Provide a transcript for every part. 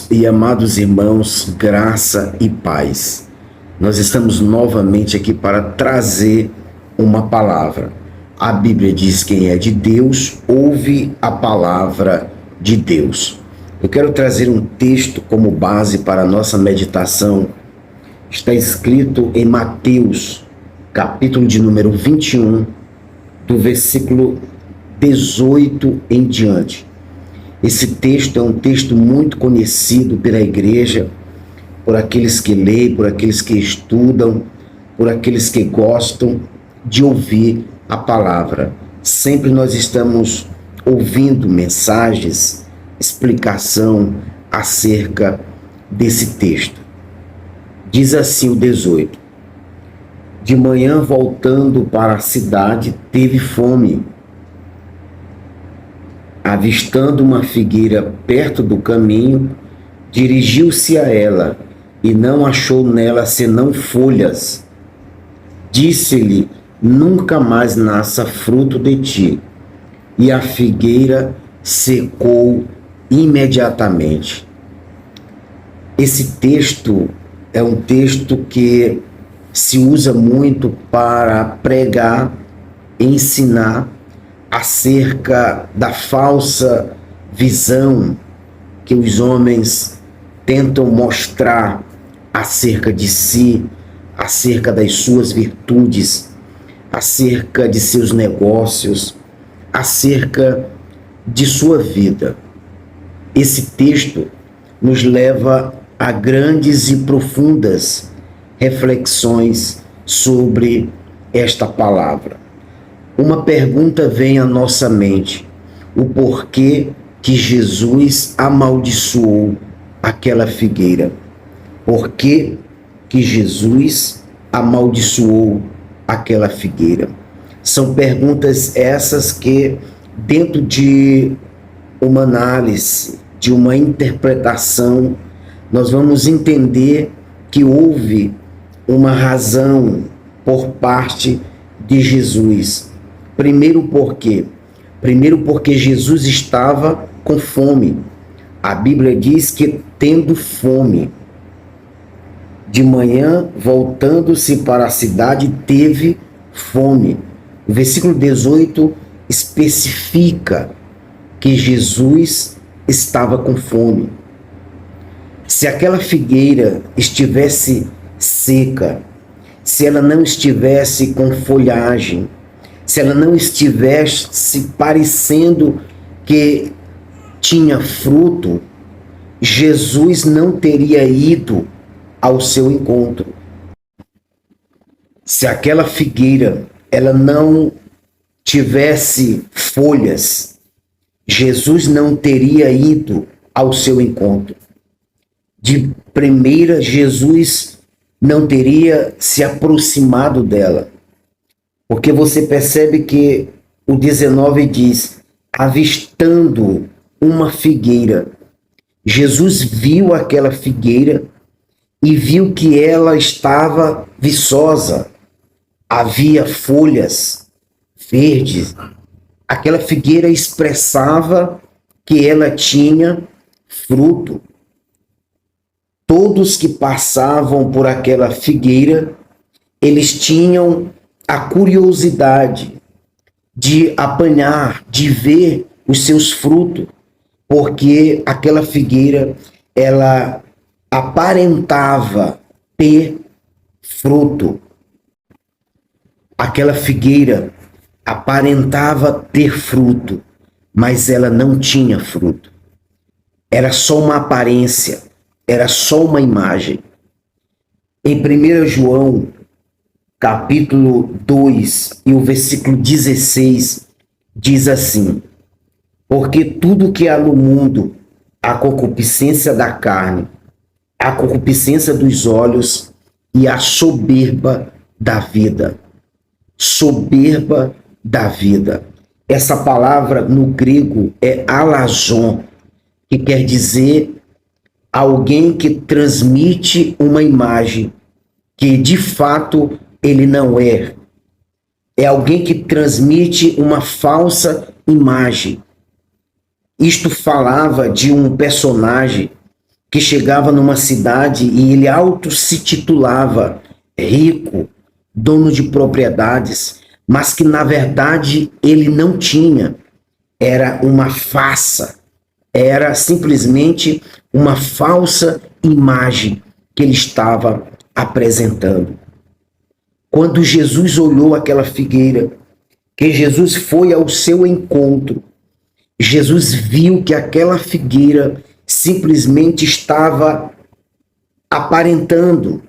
Queridos e amados irmãos, graça e paz. Nós estamos novamente aqui para trazer uma palavra. A Bíblia diz: quem é de Deus, ouve a palavra de Deus. Eu quero trazer um texto como base para a nossa meditação. Está escrito em Mateus, capítulo de número 21, do versículo 18 em diante. Esse texto é um texto muito conhecido pela igreja, por aqueles que leem, por aqueles que estudam, por aqueles que gostam de ouvir a palavra. Sempre nós estamos ouvindo mensagens, explicação acerca desse texto. Diz assim o 18: de manhã, voltando para a cidade, teve fome. Avistando uma figueira perto do caminho, dirigiu-se a ela e não achou nela senão folhas. Disse-lhe: nunca mais nasça fruto de ti. E a figueira secou imediatamente. Esse texto é um texto que se usa muito para pregar, ensinar acerca da falsa visão que os homens tentam mostrar acerca de si, acerca das suas virtudes, acerca de seus negócios, acerca de sua vida. Esse texto nos leva a grandes e profundas reflexões sobre esta palavra. Uma pergunta vem à nossa mente: o porquê que Jesus amaldiçoou aquela figueira? Por que Jesus amaldiçoou aquela figueira? São perguntas essas que, dentro de uma análise, de uma interpretação, nós vamos entender que houve uma razão por parte de Jesus. Primeiro, por quê? Primeiro, porque Jesus estava com fome. A Bíblia diz que, tendo fome, de manhã, voltando-se para a cidade, teve fome. O versículo 18 especifica que Jesus estava com fome. Se aquela figueira estivesse seca, se ela não estivesse com folhagem, se ela não estivesse parecendo que tinha fruto, Jesus não teria ido ao seu encontro. Se aquela figueira ela não tivesse folhas, Jesus não teria ido ao seu encontro. De primeira, Jesus não teria se aproximado dela. Porque você percebe que o 19 diz: avistando uma figueira. Jesus viu aquela figueira e viu que ela estava viçosa. Havia folhas verdes. Aquela figueira expressava que ela tinha fruto. Todos que passavam por aquela figueira, eles tinham a curiosidade de apanhar, de ver os seus frutos, porque aquela figueira, ela aparentava ter fruto. Aquela figueira aparentava ter fruto, mas ela não tinha fruto. Era só uma aparência, era só uma imagem. Em 1 João, capítulo 2 e o versículo 16, diz assim: porque tudo que há no mundo, a concupiscência da carne, a concupiscência dos olhos e a soberba da vida. Soberba da vida. Essa palavra no grego é alazon, que quer dizer alguém que transmite uma imagem que de fato ele não é. É alguém que transmite uma falsa imagem. Isto falava de um personagem que chegava numa cidade e ele auto se titulava rico, dono de propriedades, mas que na verdade ele não tinha. Era uma farsa, era simplesmente uma falsa imagem que ele estava apresentando. Quando Jesus olhou aquela figueira, que Jesus foi ao seu encontro, Jesus viu que aquela figueira simplesmente estava aparentando,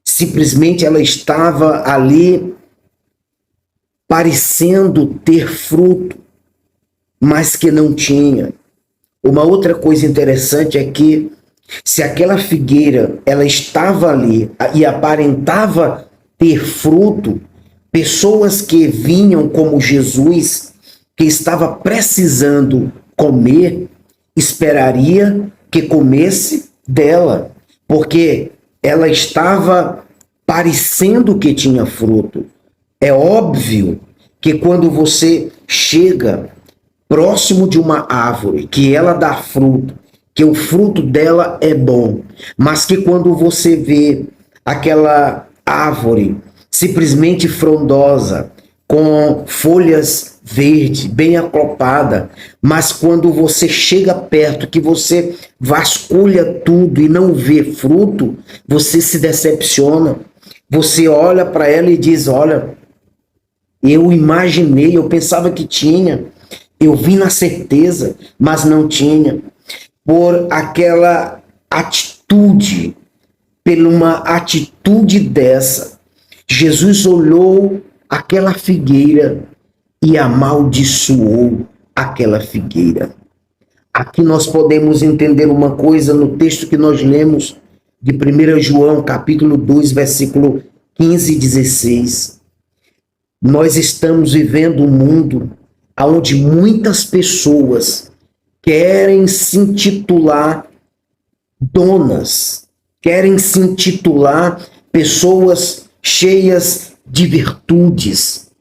simplesmente ela estava ali parecendo ter fruto, mas que não tinha. Uma outra coisa interessante é que se aquela figueira ela estava ali e aparentava ter fruto, pessoas que vinham como Jesus, que estava precisando comer, esperaria que comesse dela, porque ela estava parecendo que tinha fruto. É óbvio que quando você chega próximo de uma árvore, que ela dá fruto, que o fruto dela é bom, mas que quando você vê aquela árvore simplesmente frondosa, com folhas verdes, bem aclopada, mas quando você chega perto, que você vasculha tudo e não vê fruto, você se decepciona. Você olha para ela e diz: olha, eu imaginei, eu pensava que tinha, eu vi na certeza, mas não tinha. Por aquela atitude, por uma atitude dessa, Jesus olhou aquela figueira e amaldiçoou aquela figueira. Aqui nós podemos entender uma coisa no texto que nós lemos de 1 João, capítulo 2, versículo 15 e 16. Nós estamos vivendo um mundo onde muitas pessoas querem se intitular donas, querem se intitular pessoas cheias de virtudes,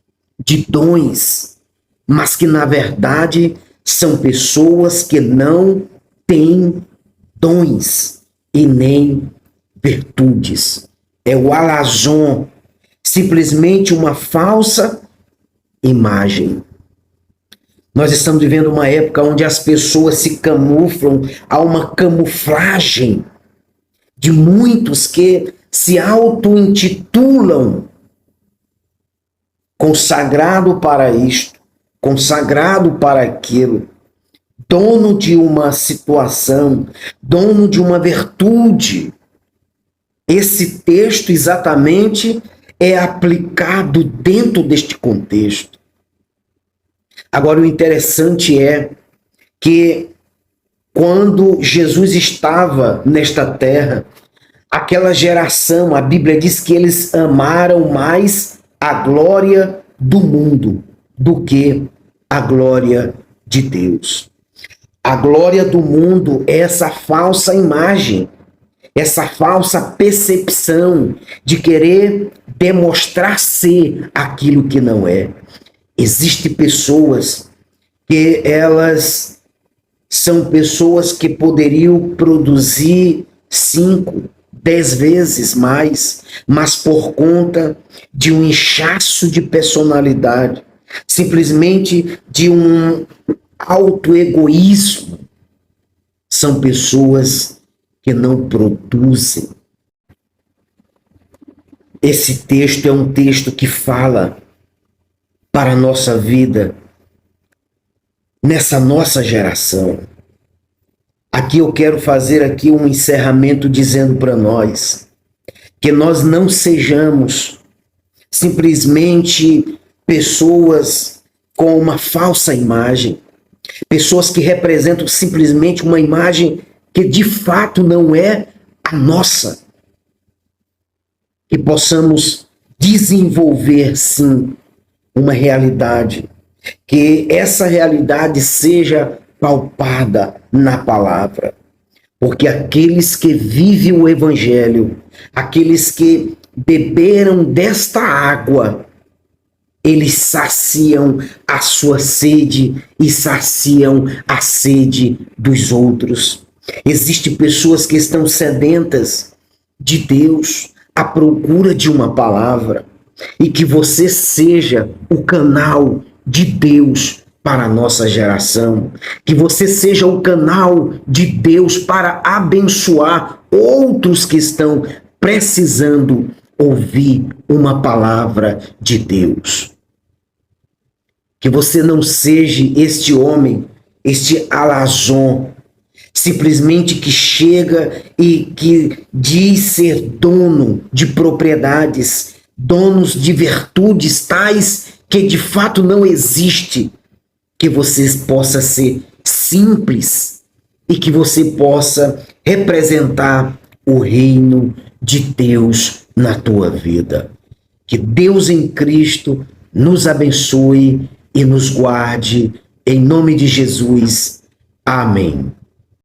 de dons, mas que na verdade são pessoas que não têm dons e nem virtudes. É o alazon, simplesmente uma falsa imagem. Nós estamos vivendo uma época onde as pessoas se camuflam, há uma camuflagem de muitos que se auto-intitulam consagrado para isto, consagrado para aquilo, dono de uma situação, dono de uma virtude. Esse texto exatamente é aplicado dentro deste contexto. Agora, o interessante é que quando Jesus estava nesta terra, aquela geração, a Bíblia diz que eles amaram mais a glória do mundo do que a glória de Deus. A glória do mundo é essa falsa imagem, essa falsa percepção de querer demonstrar ser aquilo que não é. Existem pessoas que elas são pessoas que poderiam produzir 5, 10 vezes mais, mas por conta de um inchaço de personalidade, simplesmente de um autoegoísmo, são pessoas que não produzem. Esse texto é um texto que fala para a nossa vida, nessa nossa geração. Aqui eu quero fazer aqui um encerramento dizendo para nós que nós não sejamos simplesmente pessoas com uma falsa imagem, pessoas que representam simplesmente uma imagem que de fato não é a nossa. Que possamos desenvolver, sim, uma realidade, que essa realidade seja palpada na palavra, porque aqueles que vivem o evangelho, aqueles que beberam desta água, eles saciam a sua sede e saciam a sede dos outros. Existem pessoas que estão sedentas de Deus, à procura de uma palavra, e que você seja o canal de Deus para a nossa geração, que você seja o canal de Deus para abençoar outros que estão precisando ouvir uma palavra de Deus. Que você não seja este homem, este alazon, simplesmente que chega e que diz ser dono de propriedades, donos de virtudes tais que de fato não existe. Que você possa ser simples e que você possa representar o reino de Deus na tua vida. Que Deus em Cristo nos abençoe e nos guarde, em nome de Jesus. Amém.